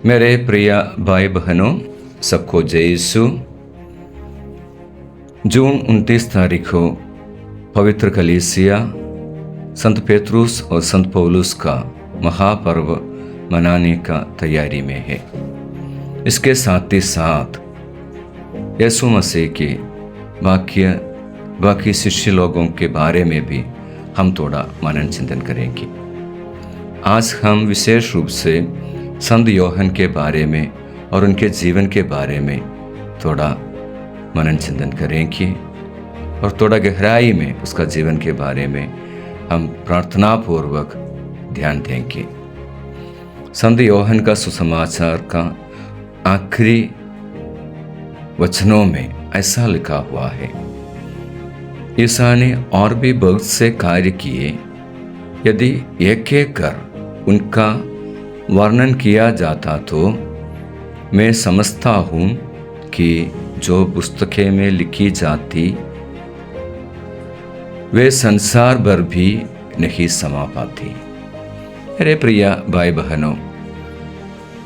मेरे प्रिय भाई बहनों, सबको जय यीशु। जून 29 तारीख को पवित्र कलीसिया संत पेत्रुस और संत पौलुस का महापर्व मनाने का तैयारी में है। इसके साथ ही साथ यीशु मसीह के बाकी शिष्य लोगों के बारे में भी हम थोड़ा मनन चिंतन करेंगे। आज हम विशेष रूप से संत योहन के बारे में और उनके जीवन के बारे में थोड़ा मनन चिंतन करेंगे और थोड़ा गहराई में उसका जीवन के बारे में हम प्रार्थना पूर्वक ध्यान देंगे। संत योहन का सुसमाचार का आखिरी वचनों में ऐसा लिखा हुआ है, ईसा ने और भी बहुत से कार्य किए, यदि एक एक कर उनका वर्णन किया जाता तो मैं समझता हूँ कि जो पुस्तकें में लिखी जाती वे संसार भर भी नहीं समा पाती। मेरे प्रिय भाई बहनों,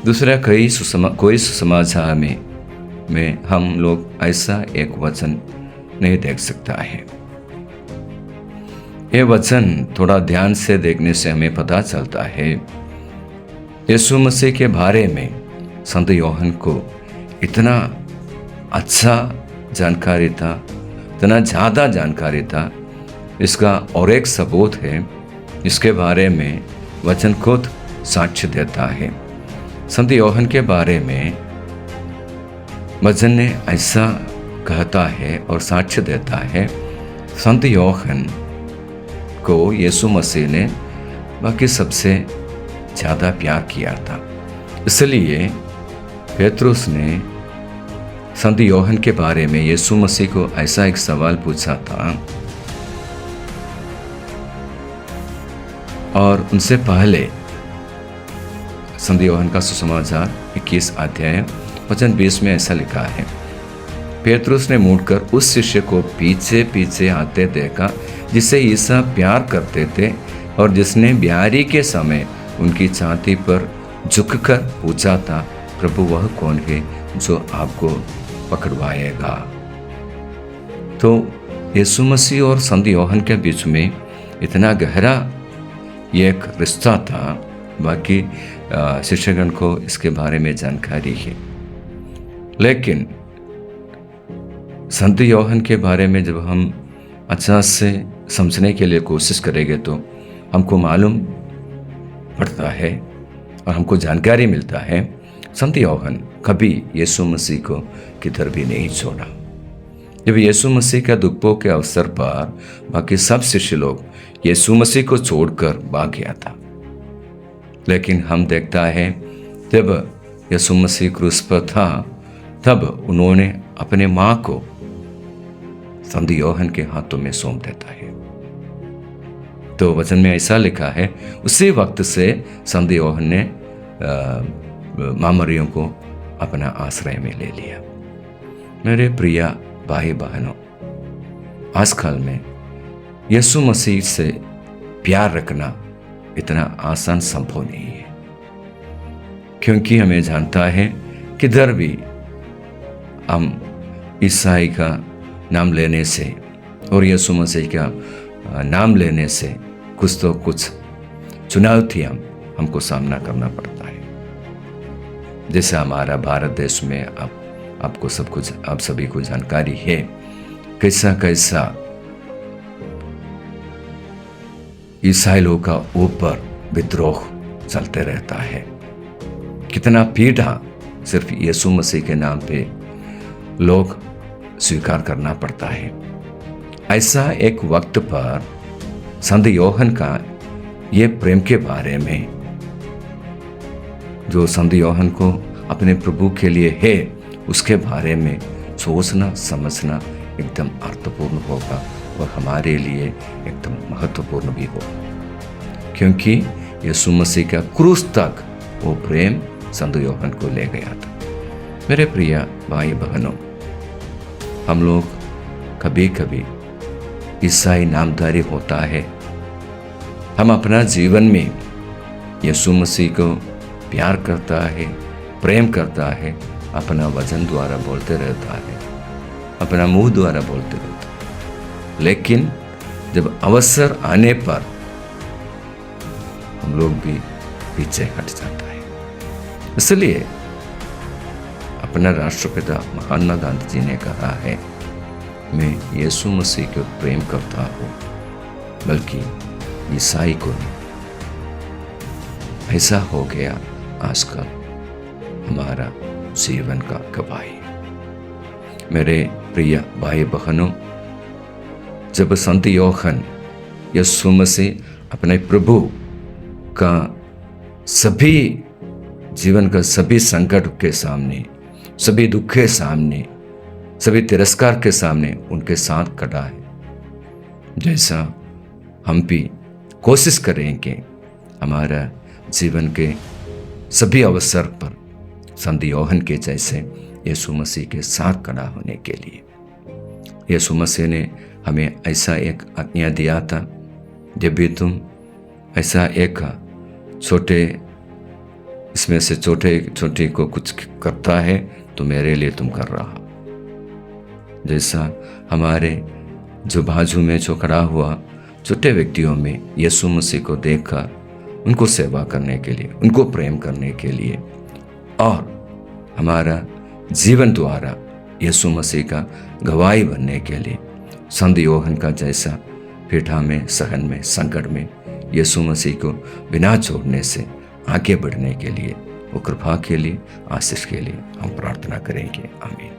दूसरा कोई सुसमाचार में हम लोग ऐसा एक वचन नहीं देख सकता है। ये वचन थोड़ा ध्यान से देखने से हमें पता चलता है यीशु मसीह के बारे में संत योहन को इतना अच्छा जानकारी था, इतना ज़्यादा जानकारी था। इसका और एक सबूत है, इसके बारे में वचन खुद साक्ष्य देता है। संत योहन के बारे में वचन ने ऐसा कहता है और साक्ष्य देता है, संत योहन को यीशु मसीह ने बाकी सबसे ज़्यादा प्यार किया था। इसलिए पेत्रुस ने संत योहन के बारे में यीशु मसीह को ऐसा एक सवाल पूछा था और उनसे पहले संत योहन का सुसमाचार 21 अध्याय वचन 20 में ऐसा लिखा है, पेत्रुस ने मुड़कर उस शिष्य को पीछे पीछे आते देखा जिसे ईसा प्यार करते थे और जिसने ब्यारी के समय उनकी छाती पर झुककर पूछा था, प्रभु वह कौन है जो आपको पकड़वाएगा। तो यीशु मसीह और संत योहन के बीच में इतना गहरा एक रिश्ता था, बाकी शिष्यगण को इसके बारे में जानकारी है। लेकिन संत योहन के बारे में जब हम अच्छा से समझने के लिए कोशिश करेंगे तो हमको मालूम पड़ता है और हमको जानकारी मिलता है, संत योहन कभी यीशु मसीह को किधर भी नहीं छोड़ा। जब यीशु मसीह के दुखों के अवसर पर बाकी सब शिष्य लोग यीशु मसीह को छोड़कर भाग गया था, लेकिन हम देखता है जब यीशु मसीह क्रूस पर था तब उन्होंने अपने माँ को संत योहन के हाथों में सौंप देता है। तो वचन में ऐसा लिखा है, उसी वक्त से संत योहन ने माँ मरियम को अपना आश्रय में ले लिया। मेरे प्रिय भाई बहनों, आजकल में यीशु मसीह से प्यार रखना इतना आसान संभव नहीं है, क्योंकि हमें जानता है किधर भी हम ईसाई का नाम लेने से और यीशु मसीह का नाम लेने से कुछ तो कुछ चुनौतियां हमको सामना करना पड़ता है। जैसे हमारा भारत देश में आपको सब कुछ, आप सभी को जानकारी है कैसा कैसा ईसाई लोगों का ऊपर विद्रोह चलते रहता है, कितना पीड़ा सिर्फ यीशु मसीह के नाम पे लोग स्वीकार करना पड़ता है। ऐसा एक वक्त पर संत योहन का ये प्रेम के बारे में, जो संत योहन को अपने प्रभु के लिए है, उसके बारे में सोचना समझना एकदम अर्थपूर्ण होगा और हमारे लिए एकदम महत्वपूर्ण भी होगा, क्योंकि यीशु मसीह का क्रूस तक वो प्रेम संत योहन को ले गया था। मेरे प्रिय भाई बहनों, हम लोग कभी कभी ईसाई नामधारी होता है, हम अपना जीवन में यीशु मसीह को प्यार करता है, प्रेम करता है, अपना वचन द्वारा बोलते रहता है, अपना मुंह द्वारा बोलते रहता है। लेकिन जब अवसर आने पर हम लोग भी पीछे हट जाता है। इसलिए अपना राष्ट्रपिता महात्मा गांधी जी ने कहा है, मैं यीशु मसीह को प्रेम करता हूँ, बल्कि ईसाई को नहीं। ऐसा हो गया आजकल हमारा जीवन का गवाही। मेरे प्रिय भाई बहनों, जब संत यूहन्ना यीशु मसीह अपने प्रभु का सभी जीवन का सभी संकट के सामने, सभी दुख के सामने, सभी तिरस्कार के सामने उनके साथ खड़ा है, जैसा हम भी कोशिश करेंगे हमारा जीवन के सभी अवसर पर संत यूहन्ना के जैसे यीशु मसीह के साथ खड़ा होने के लिए। यीशु मसीह ने हमें ऐसा एक आज्ञा दिया था, जब भी तुम ऐसा एक छोटे इसमें से छोटे को कुछ करता है तो मेरे लिए तुम कर रहा। जैसा हमारे जो बाजू में जो खड़ा हुआ छोटे व्यक्तियों में यीशु मसीह को देखकर उनको सेवा करने के लिए, उनको प्रेम करने के लिए, और हमारा जीवन द्वारा यीशु मसीह का गवाही बनने के लिए संत यूहन्ना का जैसा पीठा में, सहन में, संकट में यीशु मसीह को बिना छोड़ने से आगे बढ़ने के लिए, वो कृपा के लिए, आशीष के लिए हम प्रार्थना करेंगे। आमीन।